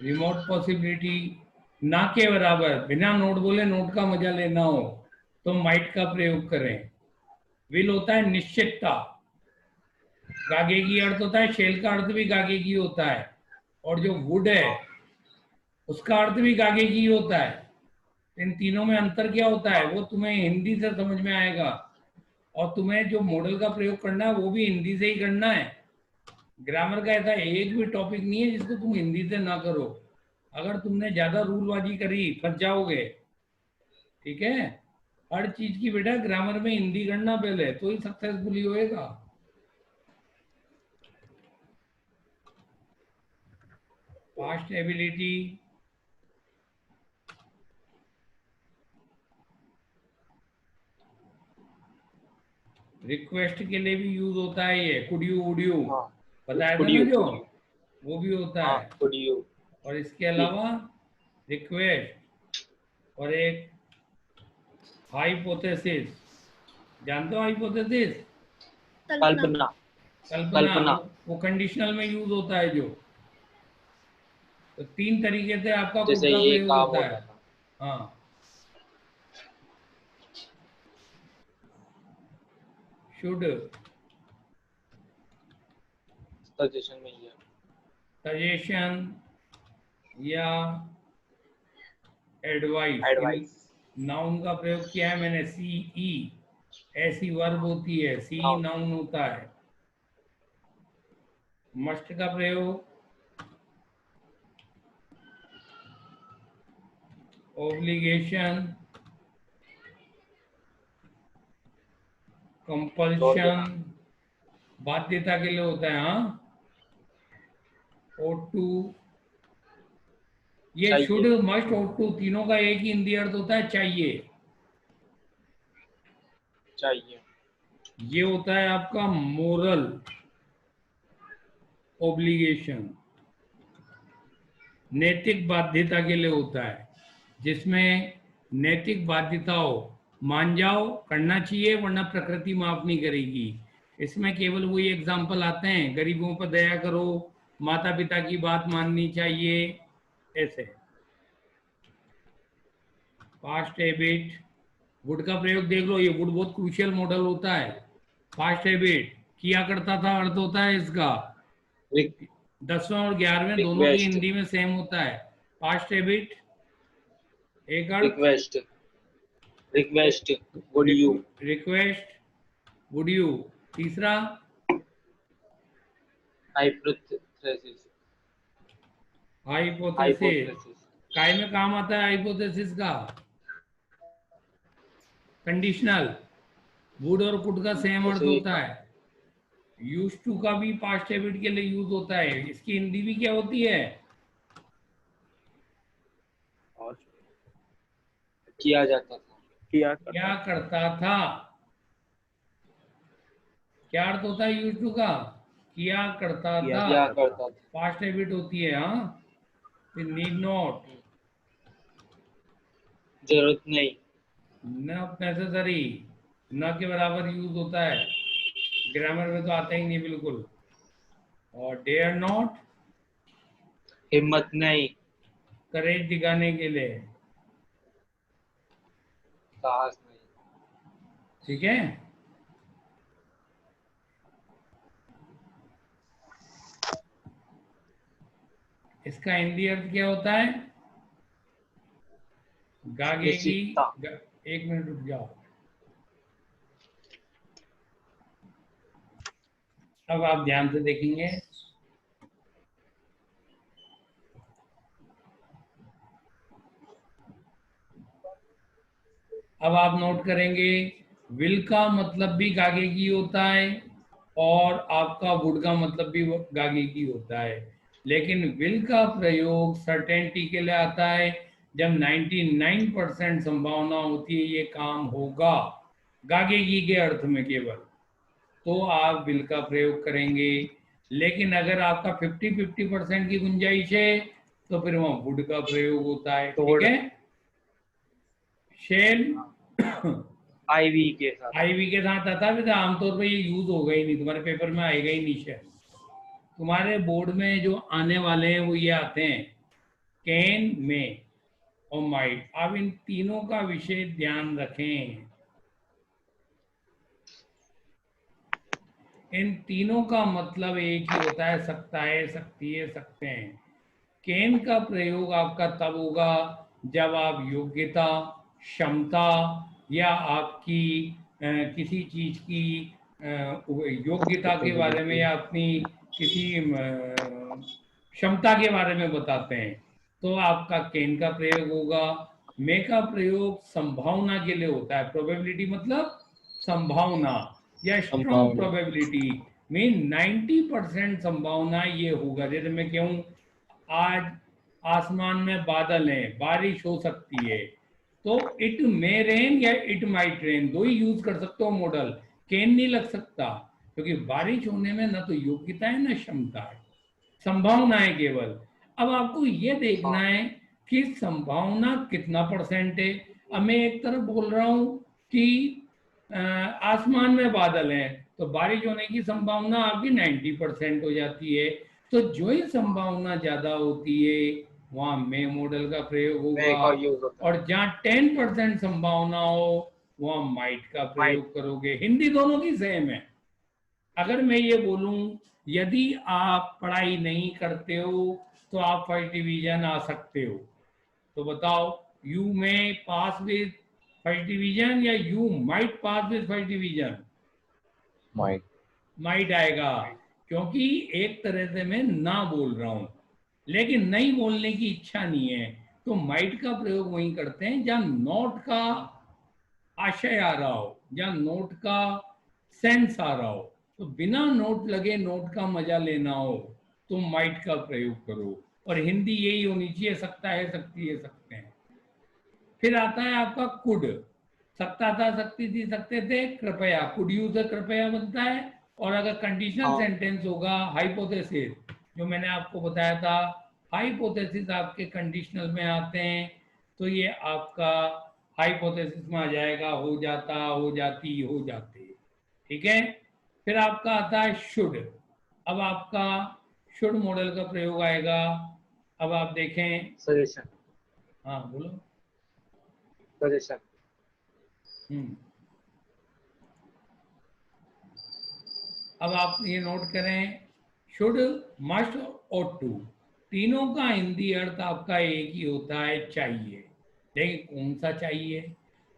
Remote possibility, ना के बराबर, बिना नोट बोले नोट का मजा लेना हो तो माइट का प्रयोग करें। विल होता है निश्चितता, गागे की अर्थ होता है, शेल का अर्थ भी गागे की होता है, और जो वुड है उसका अर्थ भी गागे की होता है। इन तीनों में अंतर क्या होता है वो तुम्हें हिंदी से समझ में आएगा, और तुम्हें जो मॉडल का प्रयोग करना है वो भी हिंदी से ही करना है। ग्रामर का ऐसा एक भी टॉपिक नहीं है जिसको तुम हिंदी से ना करो। अगर तुमने ज्यादा रूलबाजी करी फंस जाओगे। ठीक है, हर चीज की बेटा ग्रामर में हिंदी करना पहले, तो ही सक्सेसफुली होएगा। पास्ट एबिलिटी, रिक्वेस्ट के लिए भी यूज होता है ये, कुड यू वुड यू, हाँ बताया था कुड ना यू जो, वो भी होता हाँ है। कुड यू और इसके अलावा रिक्वेस्ट, और एक हाइपोथेसिस, जानते हो हाइपोथेसिस? कल्पना। कल्पना कल्पना, कल्पना वो कंडीशनल में यूज होता है जो। तो तीन तरीके से आपका कुड जैसे का ये प्रयोग काम होता है। होता था। हाँ, शुड, सजेशन में ये सजेशन या एडवाइस। इन एडवाइस नाउन का प्रयोग किया है मैंने, सी ई, ऐसी वर्ब होती है, सी नाउन नाउन होता है। मस्ट का प्रयोग, ऑब्लिगेशन, जोर कंपल्शन, देना बाध्यता के लिए होता है। हाँ, ought to, ये शुड, चाहिए मस्ट, ought to तीनों का एक ही हिंदी अर्थ होता है, चाहिए। चाहिए ये होता है आपका मोरल ऑब्लिगेशन, नैतिक बाध्यता के लिए होता है, जिसमें नैतिक बाध्यता हो, मान जाओ करना चाहिए वरना प्रकृति माफ नहीं करेगी। इसमें केवल वही एग्जाम्पल आते हैं, गरीबों पर दया करो, माता पिता की बात माननी चाहिए, ऐसे। पास्ट हैबिट, वुड का प्रयोग देख लो, ये वुड बहुत क्रूशियल मॉडल होता है। पास्ट हैबिट, किया करता था अर्थ होता है इसका, 10वें और 11वें दोनों की रिक्वेस्ट हिंदी में सेम होता है। पास्ट हैबिट एक अर्थ, request request would you request, would you तीसरा, हाइपोथेसिस हाइपोथेसिस, हाइपोथेसिस काय में काम आता है हाइपोथेसिस का? कंडीशनल, वुड और कुड का सेम अर्थ जैसे होता है। यूज टू का भी पास्ट हैबिट के लिए यूज होता है, इसकी हिंदी भी क्या होती है? और किया जाता था क्या करता था। क्या अर्थ होता है यूज टू का? किया करता था, किया करता था पास्ट हैबिट होती है। हाँ, फिर नीड नॉट, जरूरत नहीं नॉट नेसेसरी, न के बराबर यूज होता है, ग्रामर में तो आता ही नहीं बिल्कुल। और डेयर नॉट, हिम्मत नहीं करेज दिखाने के लिए। साहस नहीं ठीक है, इसका हिंदी अर्थ क्या होता है? गागेगी, निश्चितता एक मिनट रुक जाओ, अब आप ध्यान से देखेंगे। अब आप नोट करेंगे, विल का मतलब भी गागेगी होता है, और आपका वुड का मतलब भी गागेगी होता है। लेकिन विल का प्रयोग सर्टेनिटी के लिए आता है, जब 99% संभावना होती है ये काम होगा, गागेगी के अर्थ में केवल, तो आप विल का प्रयोग करेंगे। लेकिन अगर आपका 50-50% की गुंजाइश है तो फिर वहां वुड का प्रयोग होता है। तो ठीक है, शेल आईवी के साथ आईवी के साथ आता भी था, आमतौर पर ये यूज होगा ही नहीं, तुम्हारे पेपर में आएगा ही नहीं। शेल तुम्हारे बोर्ड में जो आने वाले हैं वो ये आते हैं, कैन, में और माइट। अब इन तीनों का विशेष ध्यान रखें। इन तीनों का मतलब एक ही होता है, सकता है, सकती है, सकते हैं। कैन का प्रयोग आपका तब होगा जब आप योग्यता, क्षमता या आपकी किसी चीज की योग्यता के बारे में या अपनी किसी क्षमता के बारे में बताते हैं, तो आपका कैन का प्रयोग होगा। मे का प्रयोग संभावना के लिए होता है। प्रोबेबिलिटी मतलब संभावना या स्ट्रॉन्ग संभावना। प्रोबेबिलिटी मीन 90% संभावना ये होगा। जैसे मैं कहूँ आज आसमान में बादल हैं, बारिश हो सकती है, तो इट मे रेन या इट माइट रेन, दो ही यूज कर सकते हो मॉडल। कैन नहीं लग सकता, क्योंकि बारिश होने में ना तो योग्यता है ना क्षमता है, संभावना है केवल। अब आपको ये देखना है कि संभावना कितना परसेंट है। अब मैं एक तरफ बोल रहा हूं कि आसमान में बादल हैं, तो बारिश होने की संभावना आपकी 90% हो जाती है। तो जो ही संभावना ज्यादा होती है वहां मे मॉडल का प्रयोग मे होगा, का यूज होता है। और जहाँ 10% संभावना हो वहां माइट का माइट। प्रयोग करोगे। हिंदी दोनों की सेम है। अगर मैं ये बोलूं यदि आप पढ़ाई नहीं करते हो तो आप फर्स्ट डिवीजन आ सकते हो, तो बताओ यू में पास विद फर्स्ट डिवीजन या you might pass with first division? Might. Might आएगा, क्योंकि एक तरह से मैं ना बोल रहा हूं लेकिन नहीं बोलने की इच्छा नहीं है, तो माइट का प्रयोग वहीं करते हैं जहां नॉट का आशय आ रहा हो, जहां नोट का सेंस आ रहा हो। तो बिना नोट लगे नोट का मजा लेना हो तो माइट का प्रयोग करो। और हिंदी यही होनी चाहिए, सकता है, सकती है, सकते हैं। फिर आता है आपका कुड। सकता था, सकती थी, सकते थे, कृपया। कुड यूज कृपया बनता है। और अगर कंडीशनल हाँ। सेंटेंस होगा हाइपोथेसिस, जो मैंने आपको बताया था, हाइपोथेसिस आपके कंडीशनल में आते हैं, तो ये आपका हाइपोथेसिस में आ जाएगा, हो जाता, हो जाती, हो जाते। ठीक है। फिर आपका आता है शुड। अब आपका शुड मॉडल का प्रयोग आएगा। अब आप देखें। सजेशन। हाँ बोलो। सजेशन। हम्म। अब आप ये नोट करें, शुड, मस्ट और टू, तीनों का हिंदी अर्थ आपका एक ही होता है, चाहिए। लेकिन कौन सा चाहिए?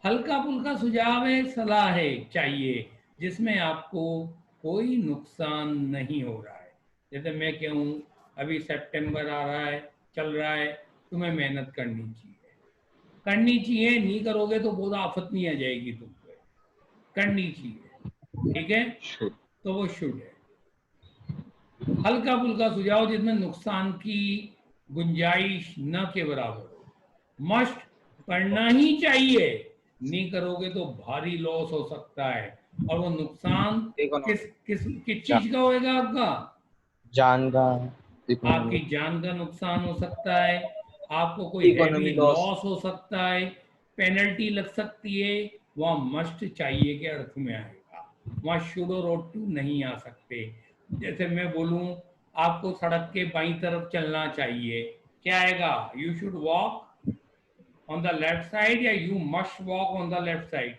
हल्का फुल्का सुझाव है, सलाह है, चाहिए जिसमें आपको कोई नुकसान नहीं हो रहा है। जैसे मैं कहूँ अभी सितंबर आ रहा है, चल रहा है, तुम्हें मेहनत करनी चाहिए। करनी चाहिए, नहीं करोगे तो बहुत आफत नहीं आ जाएगी तुम पे। करनी चाहिए। ठीक है, शुड। तो वो शुड है। हल्का फुल्का सुझाव जिसमें नुकसान की गुंजाइश न के बराबर हो। मस्ट, करना ही चाहिए, नहीं करोगे तो भारी लॉस हो सकता है। और वो नुकसान किस इकोनॉमी। किस किस जा, चीज का होएगा? आपका जान का। आपकी इकोनॉमी। जान का नुकसान हो सकता है, आपको कोई हैवी इकोनॉमी लॉस। लॉस हो सकता है, पेनल्टी लग सकती है। वहां मस्ट चाहिए के अर्थ में आएगा, वहां शुड और ought to नहीं आ सकते। जैसे मैं बोलूं आपको सड़क के बाईं तरफ चलना चाहिए, क्या आएगा? You should walk on the left side या you must walk on the left side?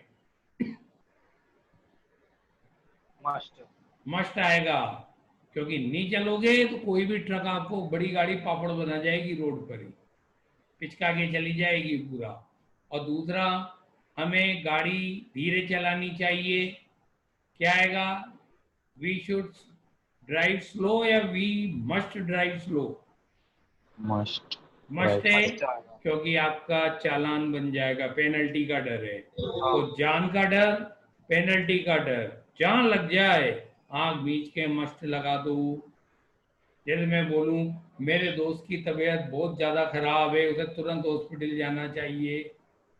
Must. Must आएगा, क्योंकि नहीं चलोगे तो कोई भी ट्रक आपको, बड़ी गाड़ी पापड़ बना जाएगी रोड पर ही, पिचका के चली जाएगी पूरा। और दूसरा, हमें गाड़ी धीरे चलानी चाहिए, क्या आएगा? वी शुड ड्राइव स्लो या we must drive slow? Must. Must है, मस्ट आएगा। क्योंकि आपका चालान बन जाएगा, पेनल्टी का डर है। हाँ। तो जान का डर, पेनल्टी का डर, जान लग जाए आंख बीच के मस्त लगा दो। जैसे मैं बोलूं मेरे दोस्त की तबीयत बहुत ज्यादा खराब है, उसे तुरंत हॉस्पिटल जाना चाहिए,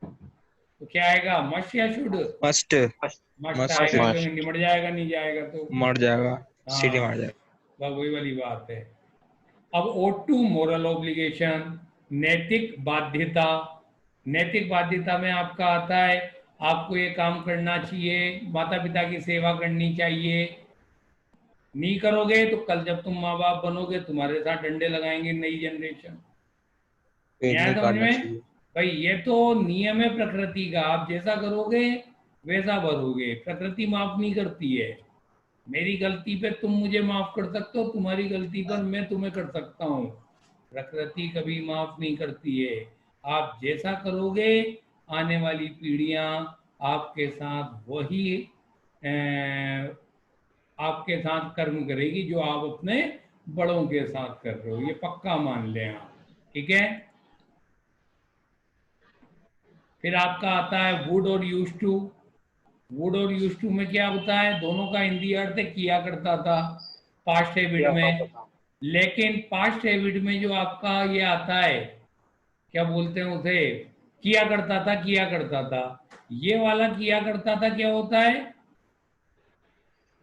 तो क्या आएगा? मस्ट या should? Must. Must. Must must. आएगा, मस्ट। क्योंकि निमट जाएगा, नहीं जाएगा तो। मर जाएगा। सीटी हाँ, मार जाएगा। बस वही वाली बात है। अब ought to, मोरल ऑब्लिगेशन, नैतिक बाध्यता। नैतिक बाध्यता में आपका आता है आपको ये काम करना चाहिए, माता पिता की सेवा करनी चाहिए। नहीं करोगे तो कल जब तुम माँ बाप बनोगे तुम्हारे साथ डंडे लगाएंगे नई जनरेशन। पेज क्या में समझ काटना में? चाहिए। भाई ये तो नियम है प्रकृति का, आप जैसा करोगे वैसा भरोगे। प्रकृति माफ नहीं करती है। मेरी गलती पे तुम मुझे माफ कर सकते हो, तुम्हारी गलती पर मैं तुम्हें कर सकता हूँ। प्रकृति कभी माफ नहीं करती है। आप जैसा करोगे आने वाली पीढ़ियां आपके साथ वही आपके साथ कर्म करेगी जो आप अपने बड़ों के साथ कर रहे हो। ये पक्का मान लें आप, ठीक है। फिर आपका आता है वुड और यूज टू। वुड और यूज टू में क्या होता है? दोनों का हिंदी अर्थ है किया करता था पास्ट हैबिट किया करता में। था। लेकिन पास्ट हैबिट में जो आपका ये आता है, क्या बोलते हैं उसे, किया करता था, किया करता था। ये वाला किया करता था क्या होता है?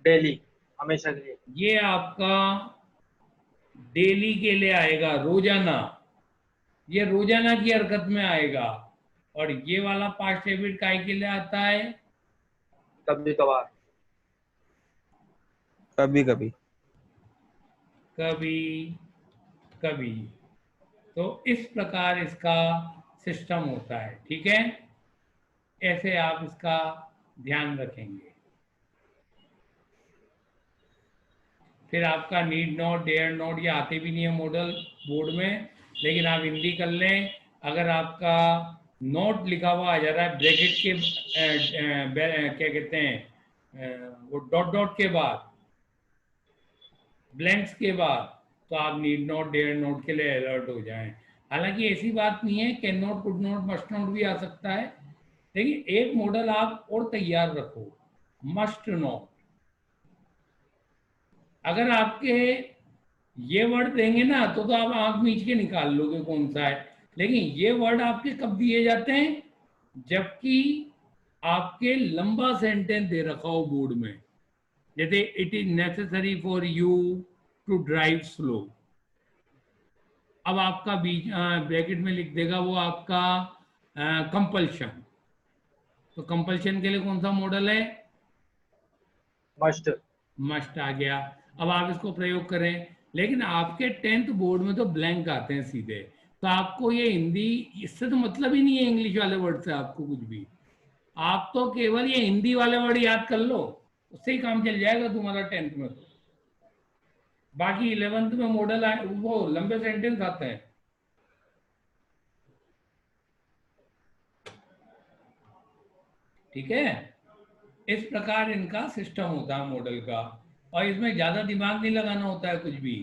डेली, हमेशा के लिए। ये आपका डेली के लिए आएगा, रोजाना। ये रोजाना की हरकत में आएगा। और ये वाला पास्ट हैबिट काय के लिए आता है? कभी कभार। कभी कभी। कभी कभी। तो इस प्रकार इसका सिस्टम होता है, ठीक है। ऐसे आप इसका ध्यान रखेंगे। फिर आपका नीड नोट, डेयर नोट, ये आते भी नहीं है मॉडल बोर्ड में, लेकिन आप हिंदी कर लें। अगर आपका नोट लिखा हुआ आ जा रहा है ब्रैकेट के क्या कहते हैं, वो डॉट डॉट के बाद, ब्लैंक्स के बाद, तो आप नीड नोट, डेयर नोट के लिए अलर्ट हो जाएं। हालांकि ऐसी बात नहीं है, can note, could note, must note भी आ सकता है। लेकिन एक मॉडल आप और तैयार रखो, मस्ट नोट। अगर आपके ये वर्ड देंगे ना तो आप आंख मीच के निकाल लोगे कौन सा है। लेकिन ये वर्ड आपके कब दिए जाते हैं? जबकि आपके लंबा सेंटेंस दे रखा हो बोर्ड में। जैसे it is necessary for you to drive slow. अब आपका बीच ब्रैकेट में लिख देगा वो आपका कंपल्शन। तो कंपल्शन के लिए कौन सा मॉडल है? मस्ट। मस्ट आ गया। अब आप इसको प्रयोग करें। लेकिन आपके 10th बोर्ड में तो ब्लैंक आते हैं सीधे। तो आपको ये हिंदी, इससे तो मतलब ही नहीं है इंग्लिश वाले वर्ड से आपको कुछ भी। आप तो केवल ये हिंदी वाले वर्ड याद कर लो, उससे ही काम चल जाएगा तुम्हारा 10th में। तो बाकी 11th में मॉडल आए, वो लंबे सेंटेंस आते हैं। ठीक है। इस प्रकार इनका सिस्टम होता है मॉडल का। और इसमें ज्यादा दिमाग नहीं लगाना होता है कुछ भी।